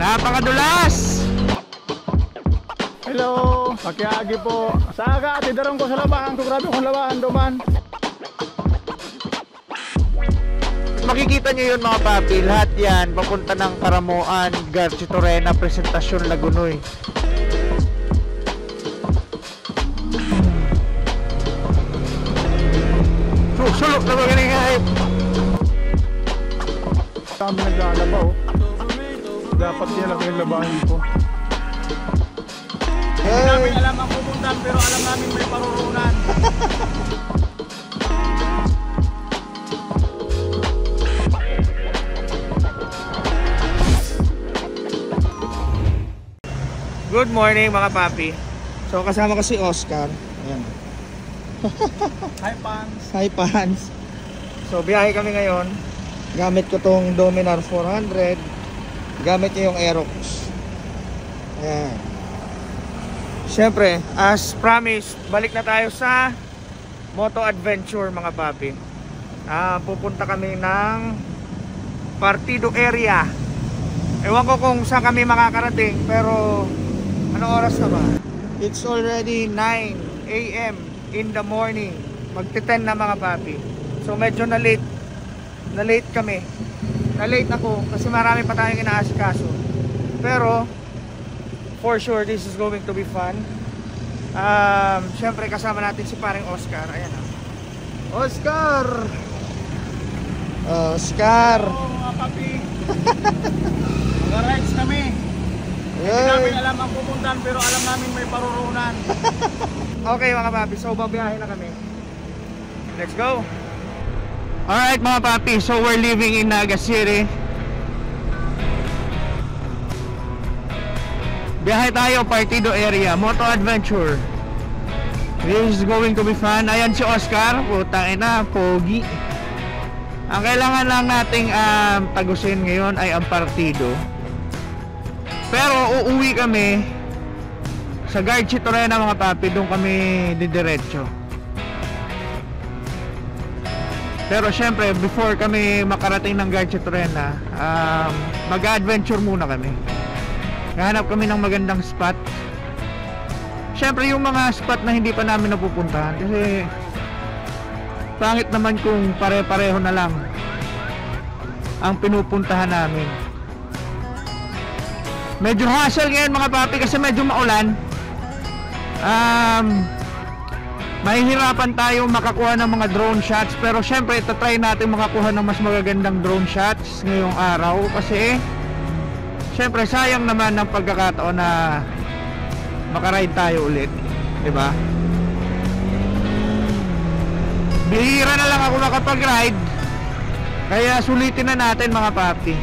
Napakadulas! Hello, pakiagi po. Sa aga, tidarong ko sa labahan ko. Grabe kong labahan duman. Makikita nyo yun mga papi, lahat yan papunta ng Karamoan, Garchitorena, Presentasyon, Lagunoy. Sulok na magaling hype. Kami naglalabaw. Dapat yan lang yung labahin ko. Hindi namin alam ang pupuntahan pero alam namin may parurungan. Good morning mga papi. So kasama ko si Oscar. Ayan. Hi Pans. Hi Pans. So biyahe kami ngayon. Gamit ko tong Dominar 400. Gamit niya yung Aerox. Ayan. Siyempre, as promised, balik na tayo sa Moto Adventure mga papi. Pupunta kami ng Partido area. Ewan ko kung saan kami makakarating, pero anong oras na ba? It's already 9 AM in the morning. Magti-10 na mga papi. So medyo na-late kami. Na-late ako kasi marami pa tayong inaasikaso. Pero for sure this is going to be fun. Syempre kasama natin si paring Oscar. Ayan Oscar! Oscar! Hello mga papi. Mga rides kami. Hindi namin alam ang pupuntahan pero alam namin may parurungan. Okay mga papi, so babiyahe na kami. Let's go! Alright mga papi, so we're living in Naga City. Biyahe tayo, Partido area, Moto Adventure. This is going to be fun. Ayan si Oscar, putang ina, pogi. Ang kailangan lang nating tagusin ngayon ay ang partido. Pero uuwi kami sa Garchitorena mga papi, doon kami didiretso. Pero syempre before kami makarating ng Garchitorena, mag-adventure muna kami. Hahanap kami ng magandang spot. Syempre yung mga spot na hindi pa namin napupuntahan, kasi pangit naman kung pare-pareho na lang ang pinupuntahan namin. Medyo hassle ngayon mga papi kasi medyo maulan. Mahihirapan tayo makakuha ng mga drone shots, pero syempre itatry natin makakuha ng mas magagandang drone shots ngayong araw kasi syempre sayang naman ng pagkakataon na makaride tayo ulit, diba? Bihira na lang ako makapag-ride, kaya sulitin na natin mga papi.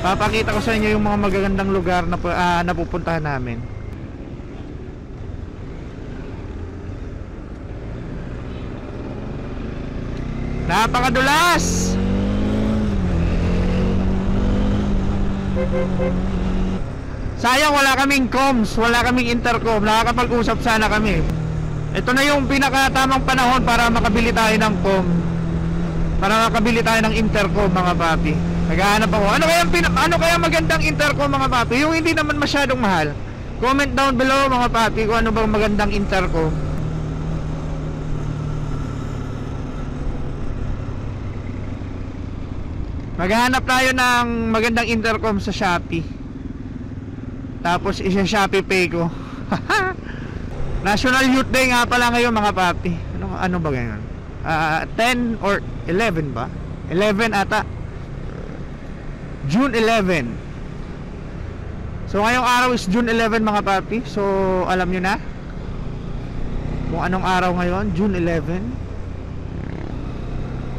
Papakita ko sa inyo yung mga magagandang lugar na napupuntahan namin. Napakadulas! Sayang wala kaming comms, wala kaming intercom. Nakakapag-usap sana kami. Ito na yung pinakatamang panahon para makabili tayo ng com, para makabili tayo ng intercom mga papi. Naghahanap ako. Ano kaya magandang intercom mga papi? Yung hindi naman masyadong mahal. Comment down below mga papi kung ano bang magandang intercom. Maghahanap tayo ng magandang intercom sa Shopee. Tapos isa-Shopee Pay ko. National Youth Day nga pala ngayon mga papi. Ano ba ngayon? 10 or 11 ba? 11 ata. June 11. So ngayong araw is June 11 mga papi. So alam nyo na kung anong araw ngayon, June 11.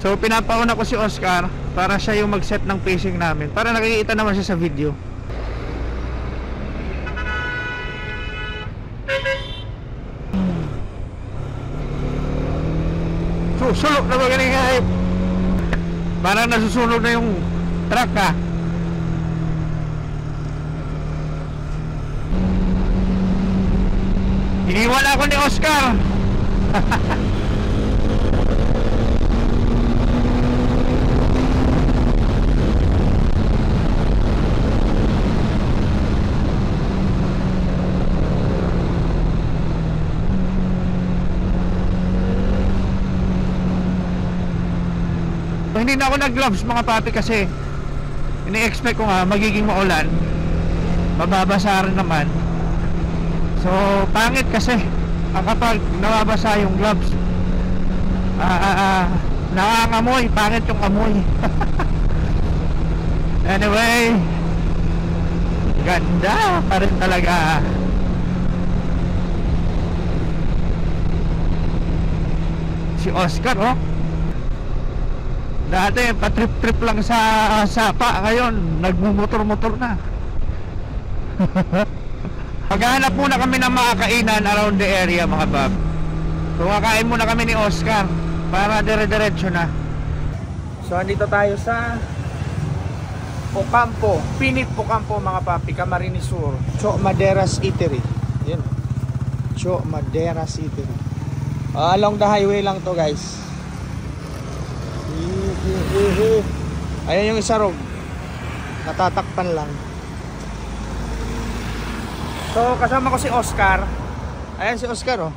So pinapauna ko si Oscar para siya yung mag-set ng pacing namin, para nakikita naman siya sa video. Sulok na magaling hype. Parang nasusunod na yung truck ha. Iniwan ako ni Oscar. hindi na ako nag-gloves mga papi kasi ini-expect ko nga magiging maulan, mababasa rin naman. So pangit kasi kapag nababasa yung gloves, nangangamoy, pangit yung amoy. Anyway, ganda pa rin talaga. Si Oscar, oh. Dati patrip-trip lang sa sapa, ngayon nagmumotor-motor na. Maghahanap muna kami ng mga kainan around the area mga bab. So kakain muna kami ni Oscar para dire-diretso na. So andito tayo sa Ocampo, Pinit Ocampo mga papi, Camarines Sur, Cho Maderas Eatery. Yan. Cho Maderas Eatery. Along the highway lang to guys. Ayan yung isa ro, natatakpan lang. So kasama ko si Oscar. Ayan si Oscar, oh.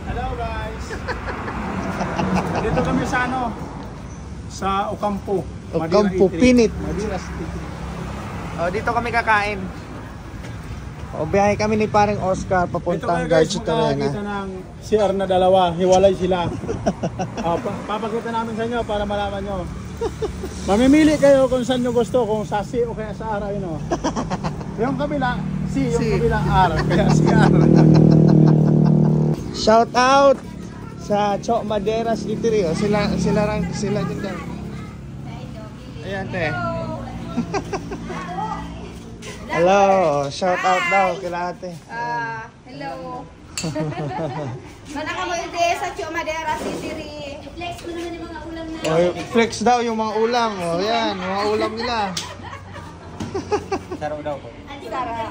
Hello guys. Dito kami sa ano? Sa Ocampo. Ocampo, Pinit. Maderas Eatery. Oh, dito kami kakain. O biyahe kami ni parang Oscar papuntang Garcia Terena. Ito ng CR na dalawa, hiwalay sila. Papakita namin sa inyo para malaman nyo. Mamimili kayo kung saan nyo gusto, kung sa C o kaya sa R, yun o. Yung kabila, C, yung kabila R, kaya CR. Shout out sa Cho Maderas Eatery. Oh. Sila din daw. Ayan te. Hello, shout out daw kila ate. Hello. Mana kamu ide sa Cho Maderas Eatery. Flex mo naman yung mga ulam na. Oh, flex daw yung mga ulam. Oh, yan, mga ulam nila. Saraw daw po. Sara.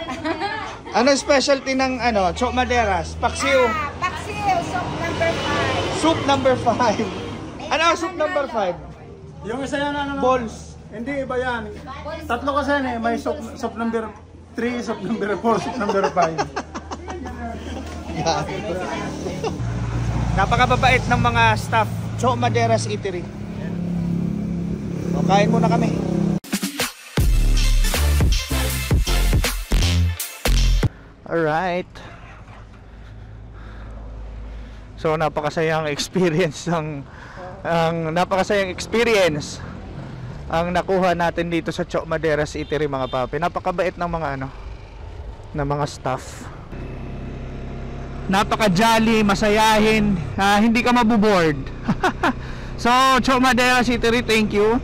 Ano specialty ng ano, Cho Maderas? Paksiw. Paksiw, soup number 5. Soup number 5. Ano soup number 5? Yung isa yan ano? Balls. Hindi, iba yan. Tatlo kasi yan eh. May soup number 3, soup number 4, soup number 5. Napakababait ng mga staff Cho Maderas Eatery. O, kain muna kami. Alright. So napakasayang experience ang nakuha natin dito sa Cho Maderas Eatery mga papi. Napakabait ng mga ng mga staff. Napaka-jolly, masayahin, hindi ka mabuboard. So Cho Maderas Eatery, thank you.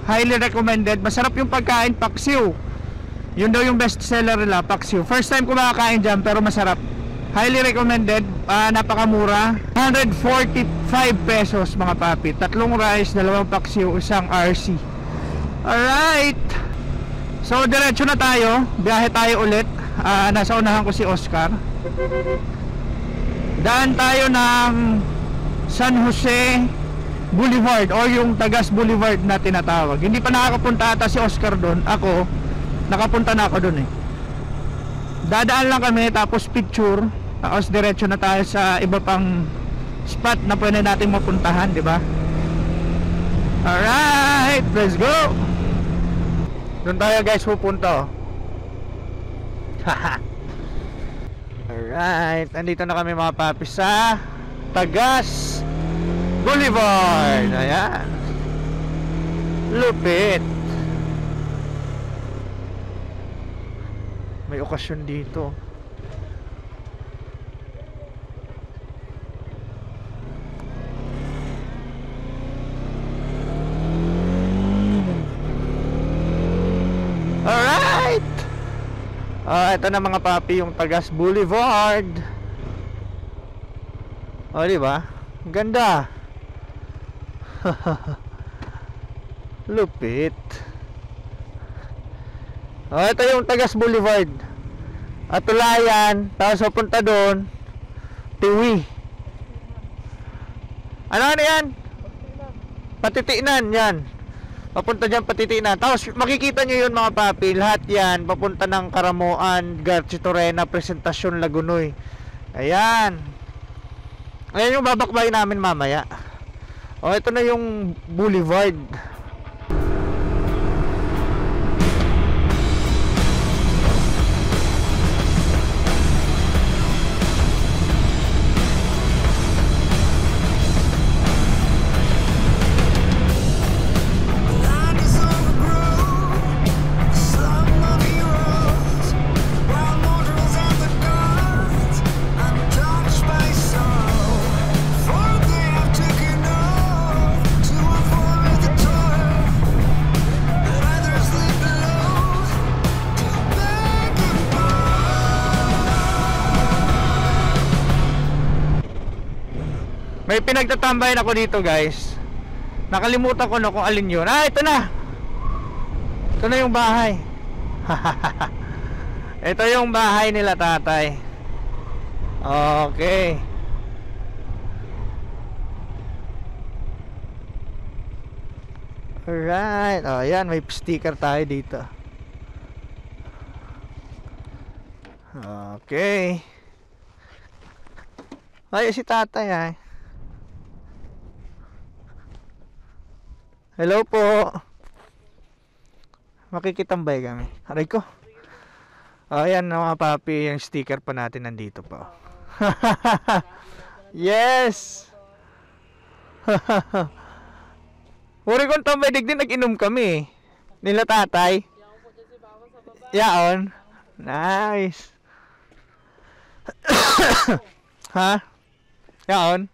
Highly recommended. Masarap yung pagkain, paksiw. Yun daw yung best seller nila, paksiw. First time ko makakain dyan pero masarap. Highly recommended. Napakamura, 145 pesos mga papi. 3 rice, 2 paksiw, 1 RC. Alright. So diretso na tayo. Biyahe tayo ulit. Nasa unahan ko si Oscar. Daan tayo ng San Jose Boulevard o yung Tagas Boulevard na tinatawag. Hindi pa nakakapunta ata si Oscar doon. Ako, nakapunta na ako doon eh. Dadaan lang kami tapos picture. Tapos diretso na tayo sa iba pang spot na pwede natin mapuntahan, di ba? Alright, let's go. Doon tayo guys pupunta. Alright, andito na kami mga papi sa Tagas Boulevard. Ayan, lupit. May okasyon dito. Alright. Ito na mga papi yung Tagas Boulevard. Di ba? Ganda. Lupit. Ito yung Tagas Boulevard. At Tulayan, tapos papunta doon, Tiwi. Ano yan? Patitinan yan. Papunta dyan Patitinan. Tapos makikita nyo yun mga papi. Lahat yan papunta ng Karamoan, Garcia Terena, Presentasyon, Lagunoy. Ayan. Ayan yung babakbayin namin mamaya. Oh, ito na yung boulevard. May pinagtatambayan ako dito, guys. Nakalimutan ko na kung alin yun. Ah, ito na. Ito na yung bahay. Ito yung bahay nila tatay. Okay. Alright. Oh, yan. May sticker tayo dito. Okay. Ay, si tatay ay. Hello po. Makikitambay kami. Aray ko. Oh, ayan mga papi, yung sticker pa natin nandito pa. Yes. Uri kong tambay din nag-inom kami. Nila tatay. Yaon. Nice. Ha? Yaon.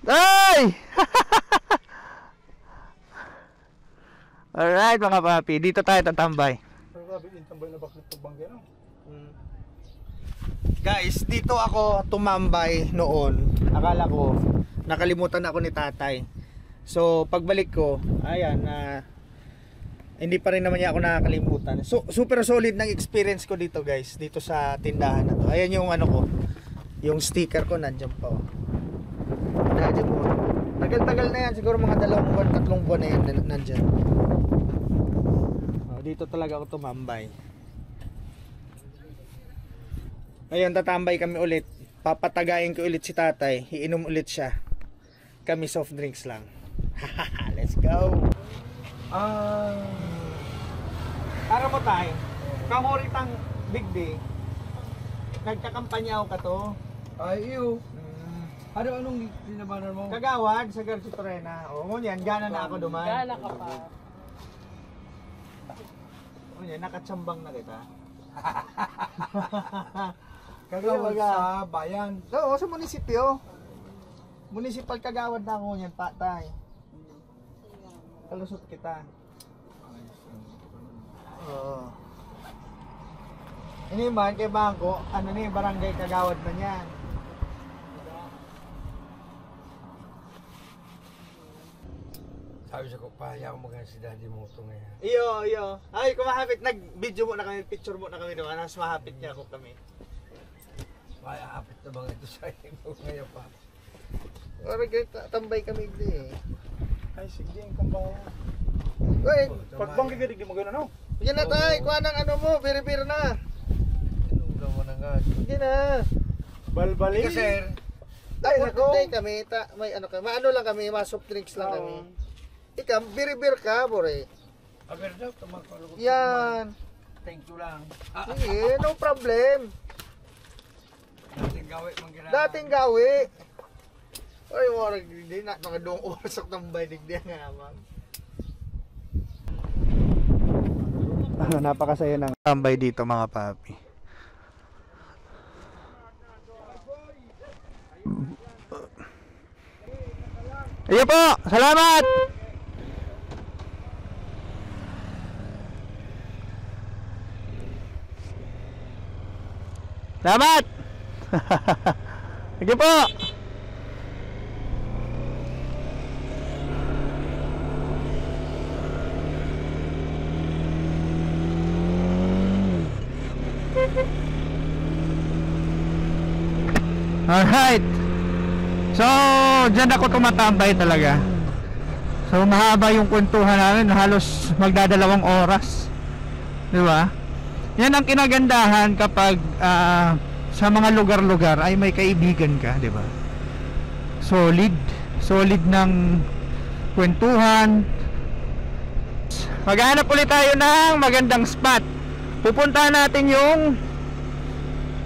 Ay! Alright mga papi, dito tayo tatambay. Guys, dito ako tumambay noon. Akala ko nakalimutan ako ni tatay. So pagbalik ko, ayan na hindi pa rin naman niya ako nakakalimutan. So super solid ng experience ko dito, guys, dito sa tindahan na to. Ayan yung ano ko, yung sticker ko nandiyan pa. Oh. Nandiyan po. Tagal-tagal na yan, siguro mga 2 buwan, 3 buwan na yan nandiyan. Oh, dito talaga ako tumambay. Ngayon tatambay kami ulit. Papatagayin ko ulit si tatay. Iinom ulit siya. Kami soft drinks lang. Let's go. Para mo tayo. Kahoritang big day. Nagkakampanyaw ka to. Ay, iyo. Anong dinabanan mo? Kagawad sa Garcio Torena. O, ngunyan, gana na ako duman. Gana ka pa. Ngunyan, nakatsambang na kita. Kagawad sa bayan. Oo, sa munisipyo. Municipal kagawad na ako ngunyan, patay. Kalusot kita. Oo. Ini man kay bangko, ano ni, barangay kagawad na niyan. Sabi sa ko, pahaya ako magana si Daddy Moto ngayon. Iyo. Ay, kumahapit, nag-video mo na kami, picture mo na kami doon. Mas mahapit niya ako kami. Kaya apit na bang ito sa inyo ngayon pa. Ora tambay kami di. Ay, sige, ang kambawa. Uy, Pagbang gigadig mo gano'n, no? yan na tayo, kuha ng ano mo, biri-biri na. Inuga mo na nga. Sige na. Balbali. Kasi, Ay, nako. hindi kami, may ano kami, maano lang kami, mga soft drinks lang kami. Ikaw, biri-biri ka, bore. aber daw, tumakalukot. Yan. Thank you lang. Sige, no problem. Dating gawin mong ginagawa. Dating gawi. Ay, warag, hindi na, mga doong oras ak tambay, digdi nga naman. Napakasaya ng tambay dito mga papi. Iyo po, salamat. Salamat. Sige po. Alright. So, dyan ako tumatambay talaga. So, mahaba yung kwentuhan namin. Halos magdadalawang oras. Diba? Yan ang kinagandahan kapag sa mga lugar-lugar ay may kaibigan ka, diba? solid ng kwentuhan. Maghanap ulit tayo ng magandang spot. Pupuntahan natin yung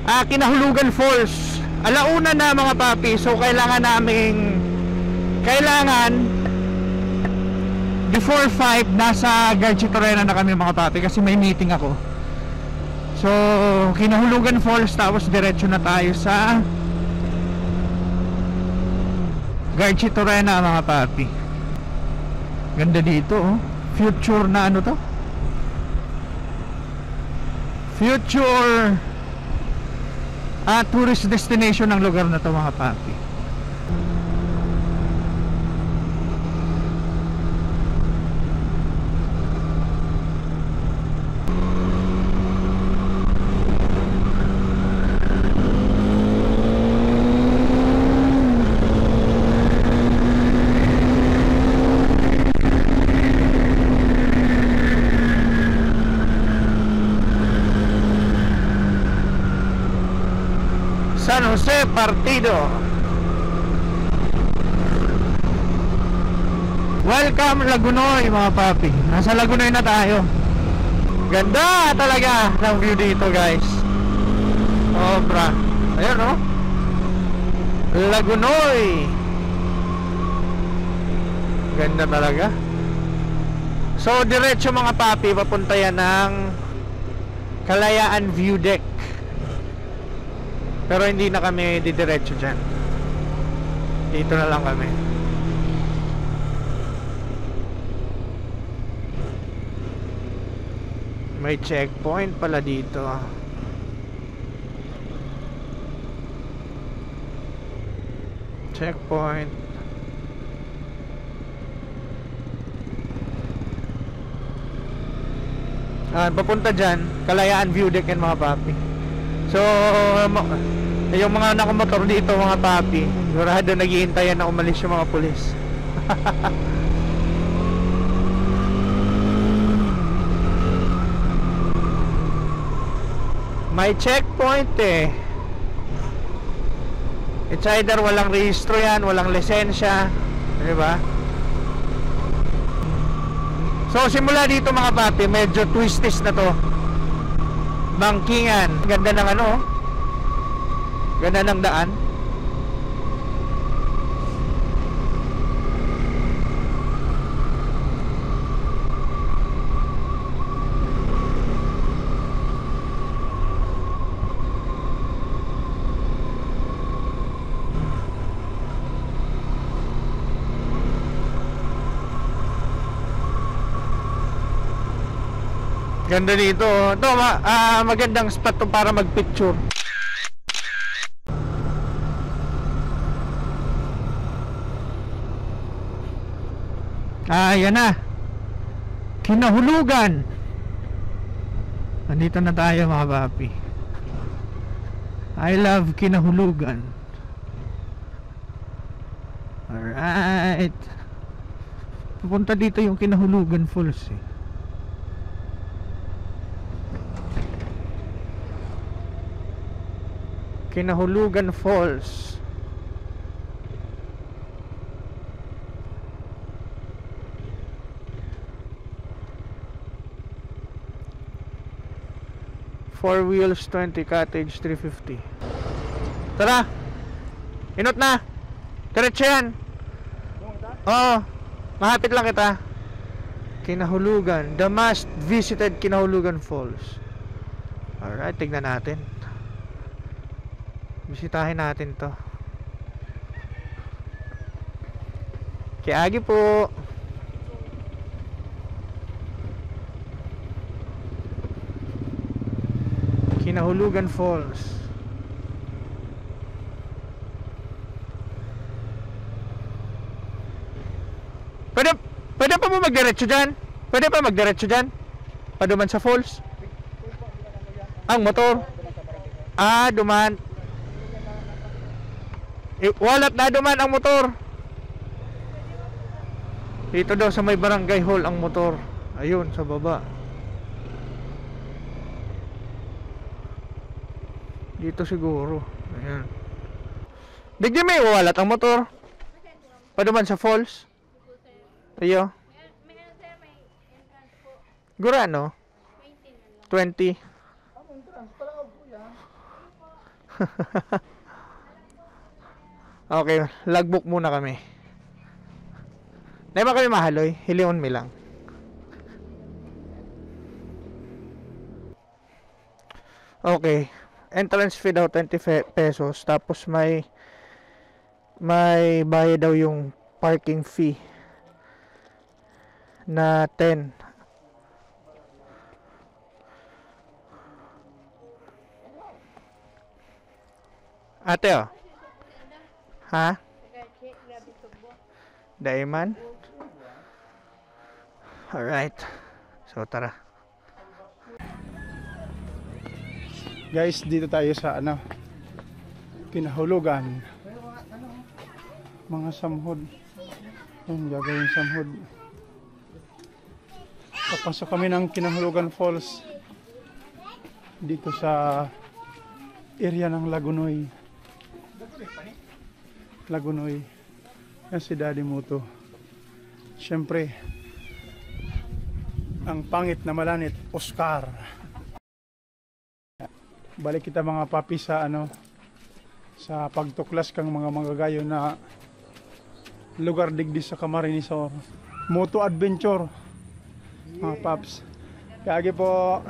Kinahulugan Falls. Alauna na mga papi, so kailangan before 5 nasa Garchitorena na kami mga papi, kasi may meeting ako. So Kinahulugan Falls, tapos diretso na tayo sa Garchitorena mga papi. Ganda dito oh. Future na ano to? Future tourist destination ng lugar na to mga papi. San Jose Partido. Welcome Lagunoy mga papi. Nasa Lagunoy na tayo. Ganda talaga ng view dito guys. Sobra. Ayan oh, Lagunoy. Ganda talaga. So diretso mga papi, papunta yan ng Kalayaan View Deck. Pero hindi na kami didiretso dyan. Dito na lang kami. May checkpoint pala dito. Checkpoint. Papunta dyan, Kalayaan View Deck yan mga papi. So yung mga nakamotor dito mga papi, sigurado naghihintayan na umalis yung mga pulis. May checkpoint eh. It's either walang rehistro yan, walang lisensya, diba? So simula dito mga papi, medyo twisties na to. Bangkingan. Ganda ng ano, ganda ng daan. Ganda dito. Ito, magandang spot to para magpicture. Yan na. Kinahulugan. Nandito na tayo mga papi. I love Kinahulugan. Alright. Pupunta dito yung Kinahulugan Falls eh. Kinahulugan Falls. Four wheels 20, cottage 350. Tara. Inot na. Diretso yan. Oo. Mahapit lang kita. Kinahulugan. The must visited Kinahulugan Falls. Alright, tignan natin. Bisitahin natin to. Kiagi po. Kinahulugan Falls. Pwede pa mo magdiretso dyan? Pwede pa magdiretso dyan? Paduman sa falls? Ang motor? Duman. Walat na duman ang motor. Dito daw sa may barangay hall ang motor. Ayun sa baba. Dito siguro. Ayan. Digdi may walat ang motor. Paduman sa falls? Ayo. May ano sir, may entrance po. Gurano? 20 na lang. 20. Ang entrance, pala po yan. Okay, logbook muna kami. Naima kami mahaloy, hilingon mi lang. Okay, entrance fee daw 20 pesos, tapos may bayad daw yung parking fee na 10. Ate oh. Ha? Daiman? Alright. So tara. Guys, dito tayo sa ano, kinahulugan. Mga samhod. Yung gagawin samhod. Papasok kami ng Kinahulugan Falls dito sa area ng Lagunoy. Lagunoy. Yan si Daddy Muto. Siyempre, ang pangit na malanit, Oscar. Balik kita mga papi sa ano, sa pagtuklas kang mga manggagayo na lugar digdi sa Camarines Sur. Moto Adventure. Mga paps. Kagi po.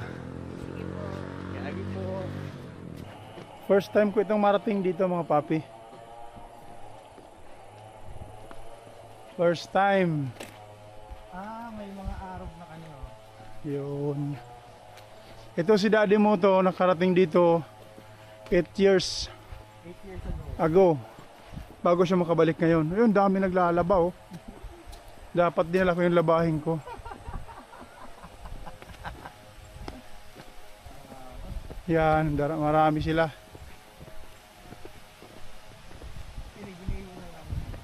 First time ko itong marating dito mga papi. First time. May mga araw na kanyo. Yun. Ito si Daddy mo to, nakarating dito 8 years 8 years ago. bago siya makabalik ngayon. Ayun, dami naglalaba oh. Dapat dinala ko yung labahin ko. Yan, marami sila.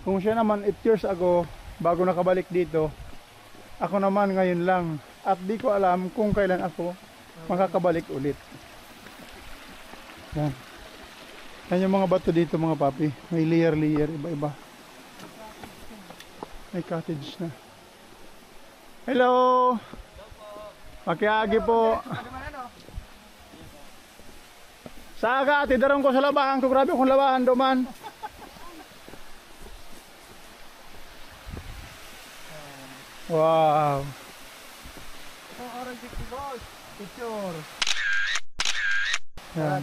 Kung siya naman 8 years ago, bago nakabalik dito, ako naman ngayon lang. At di ko alam kung kailan ako makakabalik ulit. Yan. Yan yung mga bato dito mga papi. May layer, iba-iba. May cottage na. Hello! Makiagi po. Sa aga, tidarong ko sa labahan ko. Grabe akong labahan duman. Wow. Orange boss. Picture. Yan.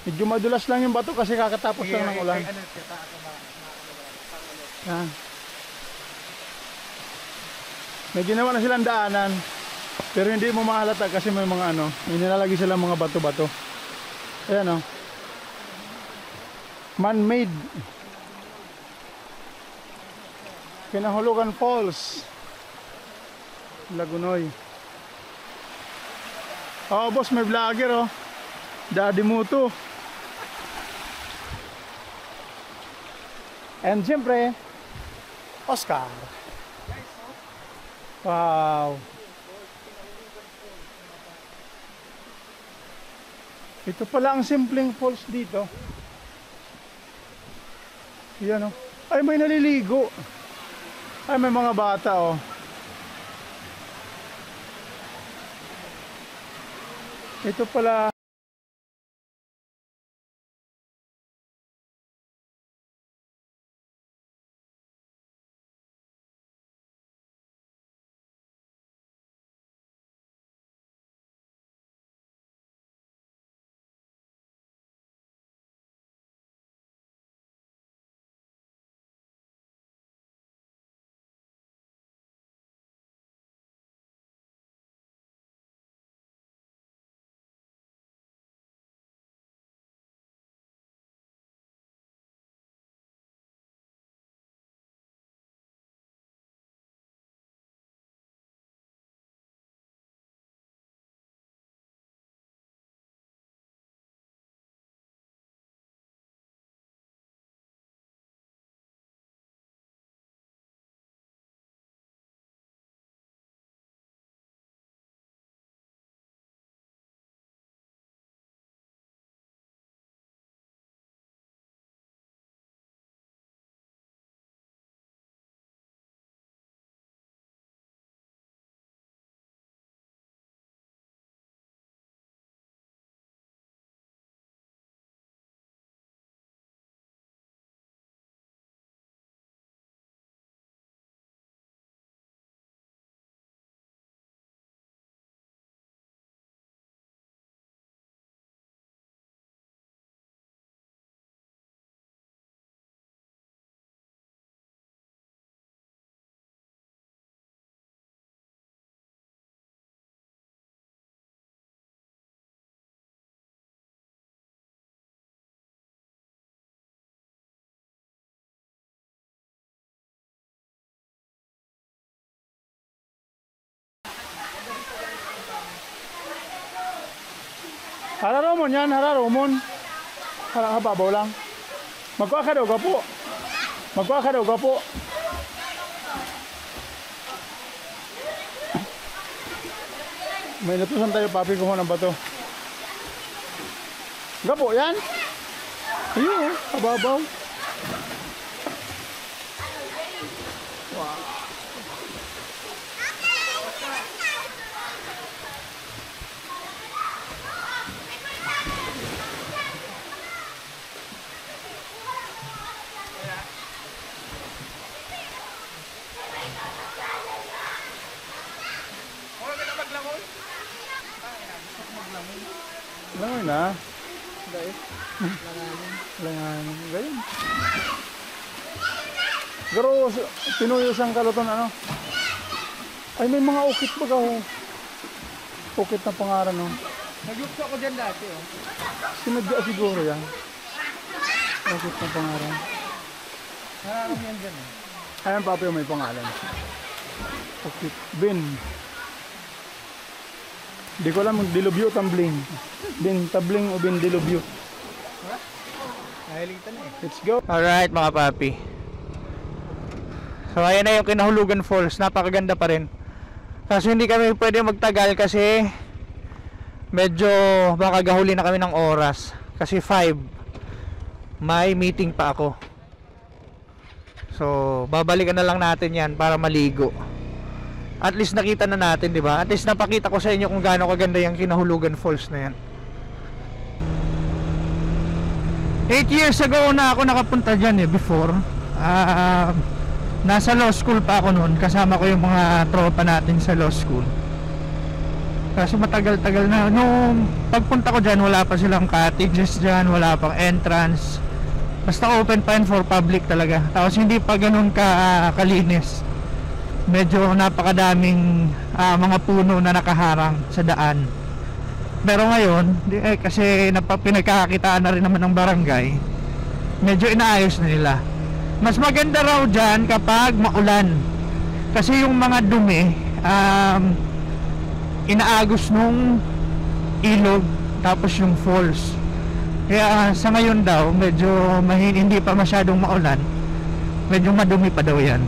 Medyo madulas lang yung bato kasi kakatapos lang ng ulan. Yan. May ginawa na silang daanan. Pero hindi mo mahalata kasi may mga ano, may nilalagay silang mga bato-bato. Ayan o. Man-made. Kinahulugan Falls. Lagunoy. Oh, boss, may vlogger oh. Daddy Muto. And siyempre, Oscar. Wow. Ito pala ang simpleng falls dito. Yan oh. Ay, may naliligo. Ay, may mga bata oh. Ito pala Hararomon yan, hararomon. Harahababaw lang. Magkuha ka daw, gapo. Magkuha ka daw, gapo. May natusan tayo, papi, kuha ng bato. Gapo, yan. Ayun, kababaw. Wow. Langoy na. Langanin. Ganyan. Pero pinuyo siyang kaluton ano. Ay may mga ukit ba oh. Ukit na pangaran oh. Nagyukso ako dyan dati oh. Sinadya siguro yan. Ukit na pangaran. Nararam yan dyan eh. Ayan papi may pangalan. Ukit. Bin. Di ko alam dilubyo tambling. Bin tabling o bin dilubyo. Nahilitan na eh. Let's go. Alright mga papi. So ayan na yung Kinahulugan Falls. Napakaganda pa rin. Kaso hindi kami pwede magtagal kasi medyo baka gahuli na kami ng oras. Kasi 5 may meeting pa ako. So babalikan na lang natin yan para maligo. At least nakita na natin, di ba? At least napakita ko sa inyo kung gaano kaganda yung Kinahulugan Falls na yan. 8 years ago na ako nakapunta dyan eh, before. Nasa law school pa ako noon. Kasama ko yung mga tropa natin sa law school. Kasi matagal-tagal na. Nung pagpunta ko dyan, wala pa silang cottages dyan, wala pang entrance. Basta open pa yun for public talaga. Tapos hindi pa ganun kalinis. Medyo napakadaming mga puno na nakaharang sa daan. Pero ngayon kasi pinagkakakitaan na rin naman ng barangay, medyo inaayos na nila. Mas maganda raw dyan kapag maulan, kasi yung mga dumi inaagos nung ilog tapos yung falls. Kaya sa ngayon daw medyo hindi pa masyadong maulan, medyo madumi pa daw yan.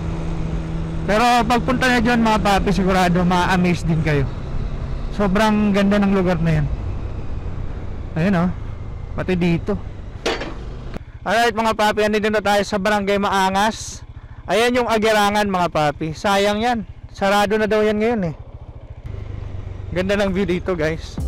Pero pagpunta na dyan mga papi, sigurado ma-amaze din kayo. Sobrang ganda ng lugar na yan. Ayun oh, pati dito. Alright mga papi, andito na tayo sa Barangay Maangas. Ayan yung Agirangan mga papi. Sayang yan, sarado na daw yan ngayon eh. Ganda ng view dito guys.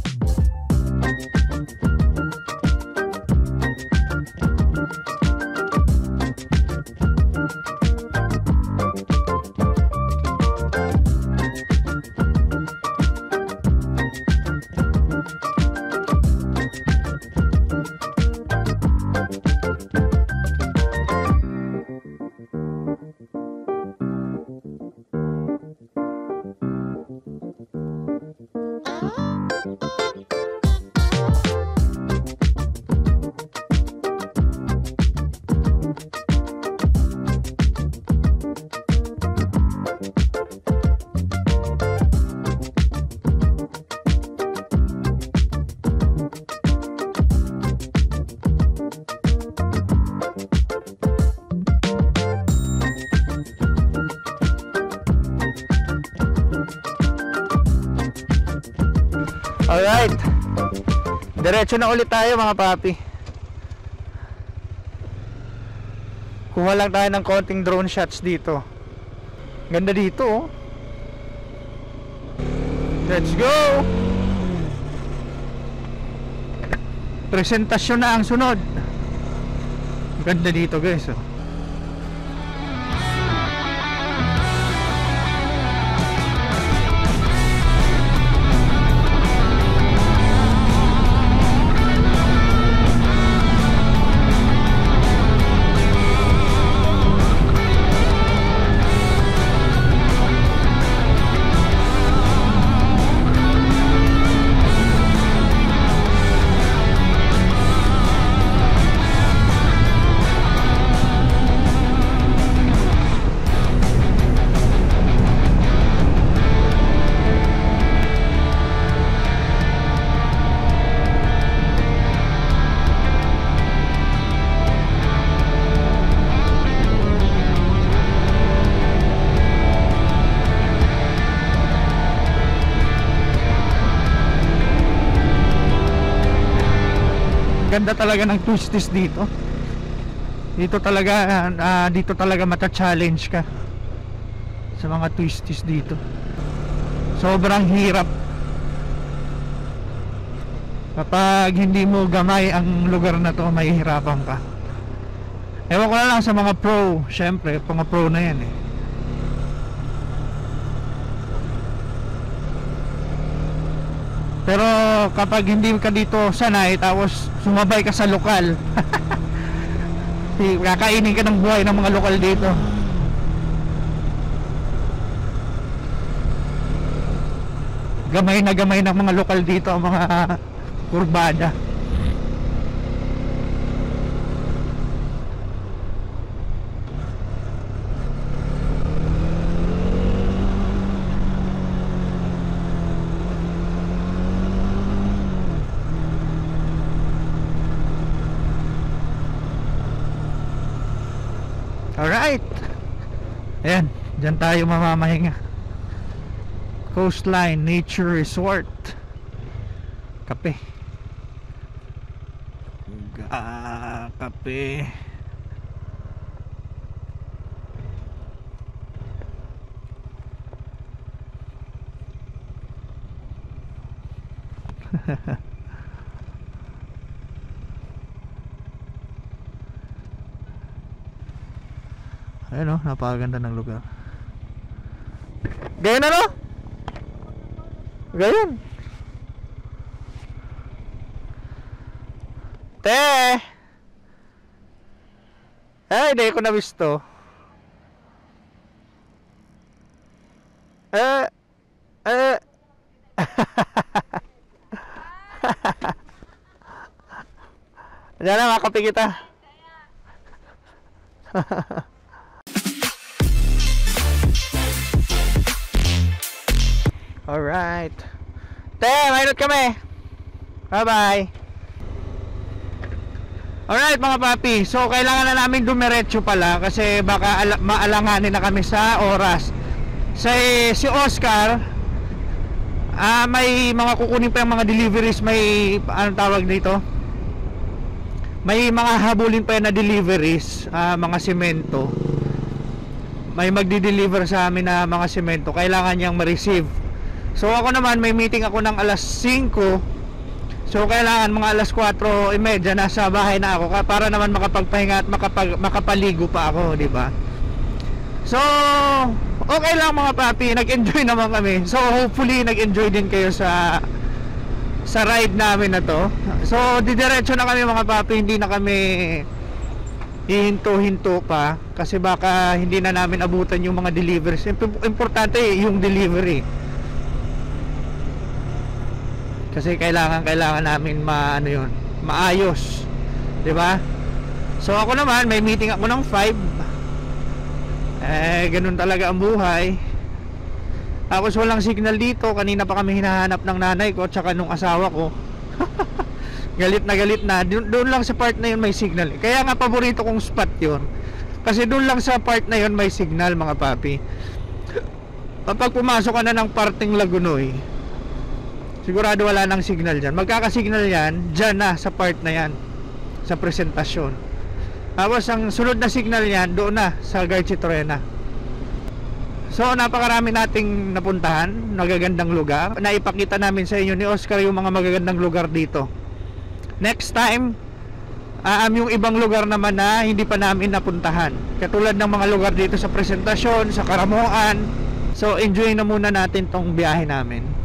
Alright, diretso na ulit tayo mga papi. Kuha lang tayo ng konting drone shots dito. Ganda dito oh. Let's go. Presentasyon na ang sunod. Ganda dito guys oh. ganda talaga ng twisties dito. Dito talaga mata-challenge ka sa mga twisties dito. Sobrang hirap kapag hindi mo gamay ang lugar na to, mahihirapan ka. Ewan ko na lang sa mga pro. Syempre, mga pro na yan eh. Pero kapag hindi ka dito sanay, tapos sumabay ka sa lokal, kakainin ka ng buhay ng mga lokal dito. Gamay ng mga lokal dito ang mga kurbada. Alright. Ayan, dyan tayo mamamahinga. Coastline Nature Resort. Kape. Kape. Ayun o, napakaganda ng lugar. Ganyan ano? Ganyan. Te! Ay, hindi ko na visto. Diyan na, makapi kita. Alright. Te, mayroon kami. Bye-bye. Alright mga papi. So, kailangan na namin dumiretso pala kasi baka maalanganin na kami sa oras. Si Oscar, may mga kukunin pa yung mga deliveries. May, anong tawag dito? May mga habulin pa yan na deliveries, mga semento. May magdi-deliver sa amin na mga semento. Kailangan niyang ma-receive. So ako naman may meeting ako ng alas 5. So kailangan mga alas 4:30 nasa bahay na ako para naman makapagpahinga at makapaligo pa ako, di ba? So okay lang mga papi, nag-enjoy naman kami. So hopefully nag-enjoy din kayo sa ride namin na to. So didiretso na kami mga papi, hindi na kami hihinto-hinto pa kasi baka hindi na namin abutan yung mga deliveries. Importante yung delivery. Kasi kailangan namin maayos, 'di ba? So ako naman may meeting ako ng 5. Ganun talaga ang buhay. Tapos walang signal dito. Kanina pa kami hinahanap ng nanay ko at saka nung asawa ko. Galit na. Doon lang sa part na 'yon may signal. Kaya nga paborito kong spot 'yon. Kasi doon lang sa part na 'yon may signal mga papi. Kapag pumasok ka na ng parting Lagunoy, sigurado wala nang signal dyan. Magkakasignal yan dyan na sa part na yan, sa presentasyon. Tapos ang sunod na signal yan doon na sa Garchitorena. So napakarami nating napuntahan, nagagandang lugar. Naipakita namin sa inyo ni Oscar yung mga magagandang lugar dito. Next time yung ibang lugar naman na hindi pa namin napuntahan, katulad ng mga lugar dito sa presentasyon, sa Karamuan. So enjoy na muna natin tong biyahe namin.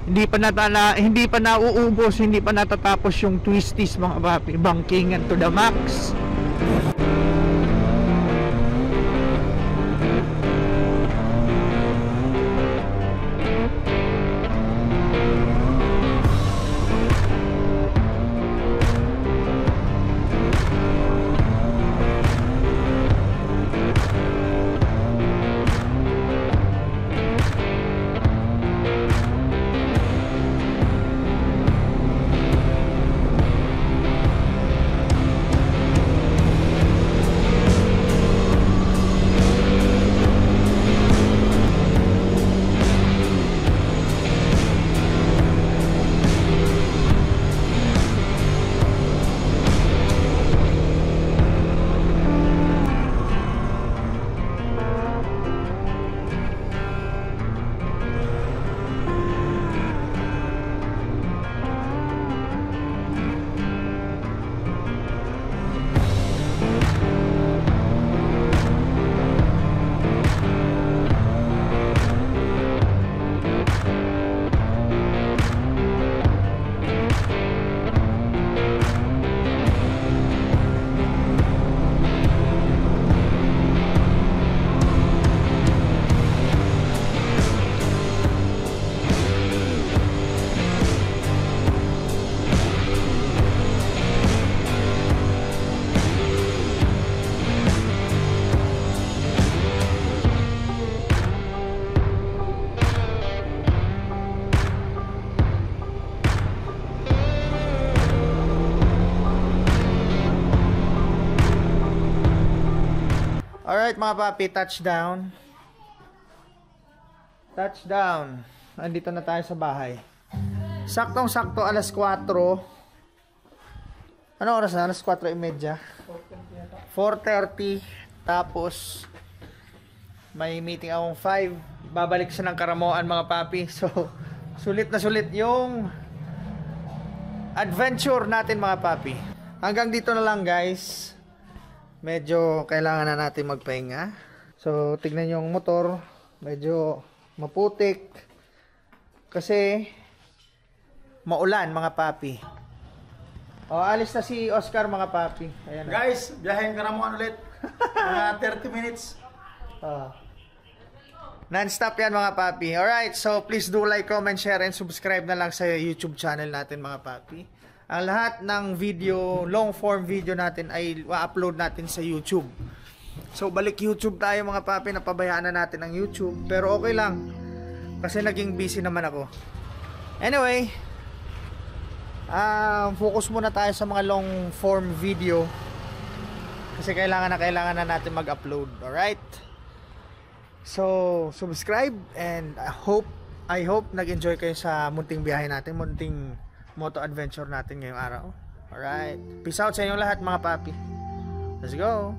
Hindi pa nauubos, hindi pa natatapos yung twisties mga papi. Bankingan to the max. Alright mga papi, touchdown. Touchdown. Andito na tayo sa bahay. Saktong-sakto alas 4. Ano oras na? Alas 4:30. 4:30. Tapos may meeting akong 5. Babalik siya ng Karamoan mga papi. So, sulit na sulit yung adventure natin mga papi. Hanggang dito na lang guys. Medyo kailangan na natin magpahinga. So, tignan nyo yung motor. Medyo maputik. Kasi maulan mga papi. O, alis na si Oscar mga papi. Ayan na. Guys, biyahin Karamuan ulit. Mga 30 minutes. Non-stop yan mga papi. Alright, so please do like, comment, share, and subscribe na lang sa YouTube channel natin mga papi. Ang lahat ng video, long form video natin ay upload natin sa YouTube. So balik YouTube tayo mga papi, napabayaan na natin ang YouTube. Pero okay lang, kasi naging busy naman ako. Anyway, focus muna tayo sa mga long form video. Kasi kailangan na natin mag-upload. Alright? So, subscribe and I hope nag-enjoy kayo sa munting biyahe natin, munting moto adventure natin ngayong araw. Alright. Peace out sa inyong lahat mga papi. Let's go.